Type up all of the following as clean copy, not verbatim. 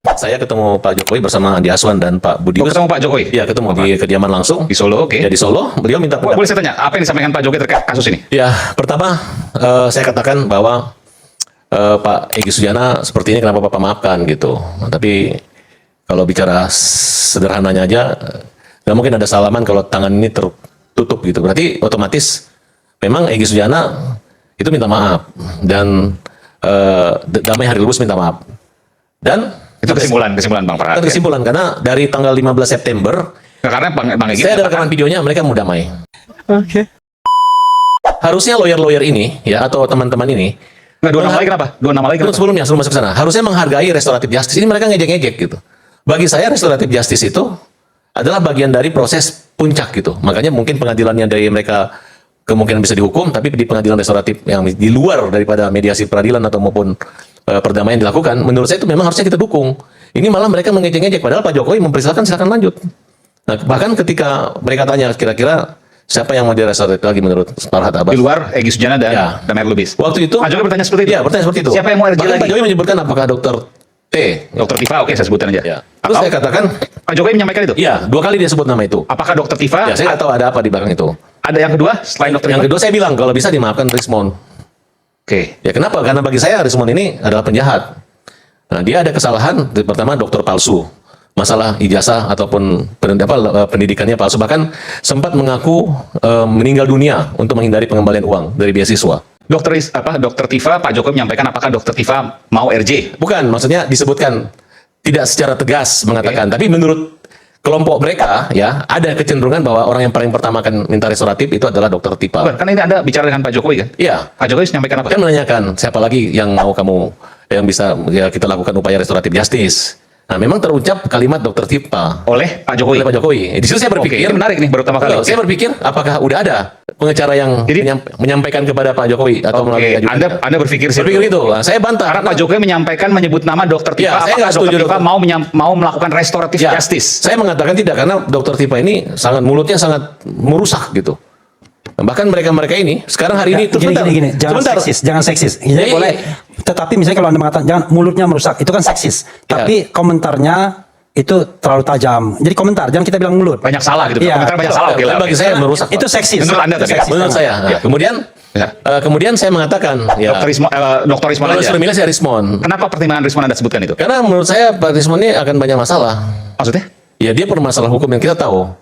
Saya ketemu Pak Jokowi bersama Andi Aswan dan Pak Budi. Oh, ketemu Pak Jokowi? Iya, ketemu di kediaman langsung. Di Solo, oke. Ya, di Solo. Beliau minta pendapat. Boleh saya tanya, apa yang disampaikan Pak Jokowi terkait kasus ini? Ya, pertama saya katakan bahwa Pak Egy Sujana seperti ini kenapa Bapak maafkan gitu. Tapi kalau bicara sederhananya aja, nggak mungkin ada salaman kalau tangan ini tertutup gitu. Berarti otomatis memang Egy Sujana itu minta maaf dan Damai Hari Lubus minta maaf. Dan Itu kesimpulan Bang Farhat. kan kesimpulan karena dari tanggal 15 September Karena Bang Egy saya ada rekaman videonya mereka mau damai. Oke. Harusnya lawyer-lawyer ini ya atau teman-teman ini Nggak, dua nama lagi kenapa? Dua nama lagi kenapa? sebelum masuk ke sana harusnya menghargai restoratif justice. Ini mereka ngejek-ngejek gitu. Bagi saya restoratif justice itu adalah bagian dari proses puncak gitu. Makanya mungkin pengadilannya dari mereka kemungkinan bisa dihukum, tapi di pengadilan restoratif yang di luar daripada mediasi peradilan atau maupun perdamaian dilakukan, menurut saya itu memang harusnya kita dukung. Ini malah mereka mengejek-ngejek, padahal Pak Jokowi mempersilahkan silakan lanjut. Nah, bahkan ketika mereka tanya kira-kira siapa yang mau di restoratif lagi menurut Farhat Abbas? Di luar Egy Sujana dan Ya. Damai Lubis. Waktu itu Pak Jokowi bertanya seperti itu? Iya, bertanya seperti itu. Siapa yang mau RJ Bahkan lagi? Pak Jokowi menyebutkan apakah dokter T. Dokter Tifa, oke saya sebutkan aja. Ya. Terus Atau saya katakan, Pak Jokowi menyampaikan itu? iya, 2 kali dia sebut nama itu. Apakah Dokter Tifa? Ya, saya nggak tahu ada apa di belakang itu. Ada yang kedua selain Dokter Yang Tifa? kedua saya bilang kalau bisa dimaafkan Rismond. Oke. Ya kenapa? Karena bagi saya Rismond ini adalah penjahat. Nah, dia ada kesalahan. Pertama dokter palsu, masalah ijazah ataupun pendidikannya palsu. Bahkan sempat mengaku meninggal dunia untuk menghindari pengembalian uang dari beasiswa. Dokter Tifa, Pak Jokowi menyampaikan apakah Dokter Tifa mau RJ? Bukan, maksudnya disebutkan tidak secara tegas mengatakan, tapi menurut kelompok mereka ya ada kecenderungan bahwa orang yang paling pertama akan minta restoratif itu adalah dokter Tifa. Bukan, kan ini Anda bicara dengan Pak Jokowi kan? Iya. Pak Jokowi menyampaikan apa? Kan menanyakan siapa lagi yang mau kamu yang bisa ya, kita lakukan upaya restoratif justice. Nah, memang terucap kalimat dokter Tifa Oleh Pak Jokowi. oleh Pak Jokowi. Di situ saya Oke, berpikir, ini menarik nih baru pertama kali. saya berpikir apakah udah ada pengacara yang Jadi- menyampaikan kepada Pak Jokowi atau melalui Oke, ajudannya? Anda berpikir situ. Berpikir itu. Nah, saya bantah Karena Pak Jokowi menyampaikan menyebut nama Dokter Tifa, Ya, saya apakah nggak setuju, Dokter Tifa Dokter. mau melakukan restoratif Ya, justice? saya mengatakan tidak karena dokter Tifa ini mulutnya sangat merusak gitu. Bahkan mereka ini sekarang hari ini Gini, jangan seksis. Jadi Iya, boleh. iya. Tetapi misalnya kalau Anda mengatakan jangan mulutnya merusak, itu kan seksis. Ya. Tapi komentarnya itu terlalu tajam. Jadi komentar, jangan kita bilang mulut. Banyak salah gitu. Iya. Komentar banyak salah. Oke lah. bagi saya merusak. Itu Pak. seksis. Menurut Anda Itu tadi, seksis. Menurut saya. Nah, Ya. Ya. kemudian saya mengatakan ya Dokter Rismon kalau aja. suruh milih saya Rismond. Kenapa pertimbangan Rismon Anda sebutkan itu? Karena menurut saya Pak Rismond ini akan banyak masalah. Maksudnya? Ya dia permasalahan hukum yang kita tahu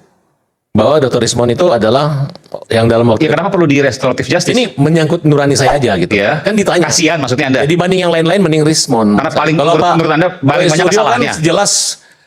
bahwa Dr. Rismond itu adalah yang dalam waktu Ya kenapa perlu di restoratif justice? ini menyangkut nurani saya aja gitu. Ya. Kan ditanya. Kasihan maksudnya Anda. Jadi banding yang lain-lain mending Rismond. Karena paling kalau menurut- Pak menurut Anda paling kalau banyak Studio kesalahannya. Kan jelas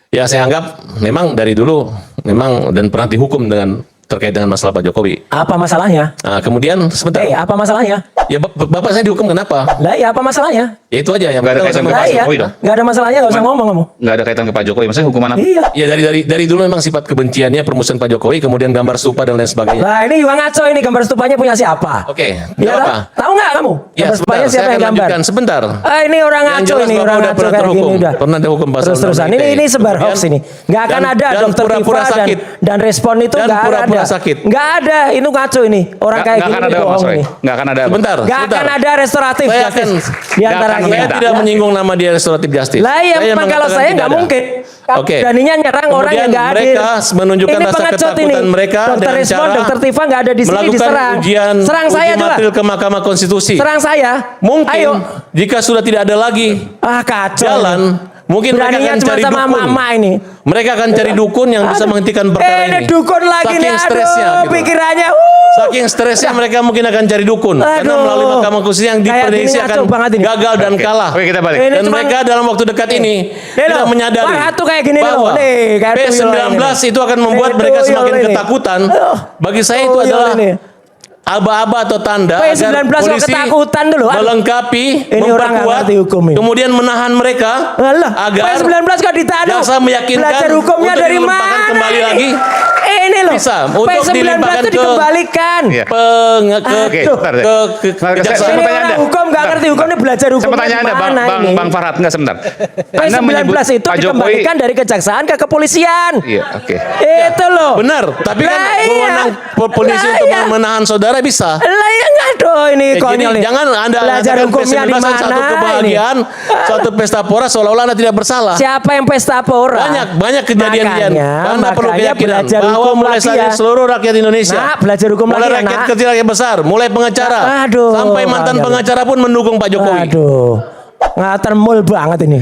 ya saya anggap memang dari dulu memang dan pernah dihukum dengan terkait dengan masalah Pak Jokowi. Apa masalahnya? Nah, kemudian sebentar. Apa masalahnya? Ya Bapak saya dihukum kenapa? Lah ya apa masalahnya? Ya itu aja yang Nggak ada kita kaitan sama ke Lah Pak ya, Jokowi dong. nggak ada masalahnya, nggak usah ngomong kamu. Nggak ada kaitan ke Pak Jokowi. Maksudnya hukuman apa? Iya. Ya dari dulu memang sifat kebenciannya permusuhan Pak Jokowi kemudian gambar stupa dan lain sebagainya. Lah ini juga ngaco ini gambar stupanya punya siapa? Oke, Ya, apa? tahu nggak kamu? Ya Gambar stupanya sebentar, saya siapa akan yang gambar? lanjutkan sebentar. Ini orang Yang ngaco jelas ini, Bapak orang udah ngaco pernah kayak terhukum. gini udah. Pernah dihukum pasal Terus-terusan undang-undang ini ITE. sebar Kemudian- hoax ini. Nggak akan dan- ada dan dokter pura-pura Tifa sakit. dan respon itu Dan nggak pura-pura ada. sakit. Nggak ada, itu ngaco ini. Orang kayak Nggak gini akan ada Mas bohong Roy. ini. Nggak akan ada. Sebentar. Nggak akan ada restoratif Saya justice akan- di antara nggak akan kita. Saya tidak menyinggung nama dia restoratif justice. Lah iya, Saya memang kalau mengatakan saya tidak nggak ada. mungkin. Kamu Oke. beraninya nyerang orang yang nggak hadir. Mereka menunjukkan Ini rasa pengecut ketakutan mereka Dokter dengan Rismond, cara Dokter Tifa nggak ada di sini melakukan diserang. ujian Serang saya uji coba. material ke Mahkamah Konstitusi. Serang saya. Mungkin Ayo. jika sudah tidak ada lagi Kacau. jalan, mungkin mereka Beraninya akan cuma cari sama dukun. mama ini. Mereka akan cari dukun yang bisa menghentikan perkara Ini ini. dukun lagi nih, Saking stresnya aduh, gitu. pikirannya. Saking stresnya mereka mungkin akan cari dukun karena Aduh. melalui Mahkamah Konstitusi yang Kayak diprediksi gini akan ngaco banget ini. gagal dan kalah. Oke, kita balik. Ini Dan cuman- mereka dalam waktu dekat ini Nih tidak loh, menyadari Farhat tuh kayak gini bahwa loh. Nih, kayak tuyul P19 ini. itu akan membuat Nih, mereka tuyul semakin ini. ketakutan. Bagi saya itu Tuyul adalah ini. aba-aba atau tanda P19 agar kok polisi ketakutan dulu. Aduh. melengkapi, Ini orang nggak memperkuat, ngerti hukum ini. kemudian menahan mereka Alah, agar P19 kok ditahan? jaksa meyakinkan Belajar hukumnya untuk dari dilimpahkan mana kembali ini? lagi. Ini loh. Bisa, untuk P19 dilimpahkan itu ke- dikembalikan. Iya. Oke, Aduh. kejaksaan. Saya Ini mau tanya orang Anda. hukum nggak ngerti hukum ini belajar Saya hukum mau tanya Anda, Bang Farhat, enggak sebentar. Anda P19 itu Pak Jokowi. dikembalikan dari kejaksaan ke kepolisian. Iya, oke. Itu loh. Benar, tapi kan Lah iya. wewenang polisi Lah untuk iya. menahan saudara bisa. Lah Aduh ini Jadi konyol nih. jangan Anda belajar mengatakan hukumnya di kebebasan, mana satu ini? kebahagiaan, suatu pesta pora seolah-olah Anda tidak bersalah. Siapa yang pesta pora? Banyak kejadian-kejadian. Anda perlu makanya keyakinan belajar bahwa hukum mulai lagi saat ya. ini seluruh rakyat Indonesia, Nak, belajar hukum mulai lagi ya, rakyat nak. kecil, rakyat besar, mulai pengacara, Aduh, sampai mantan aduh. pengacara pun mendukung Pak Jokowi. Aduh, ngater mul banget ini.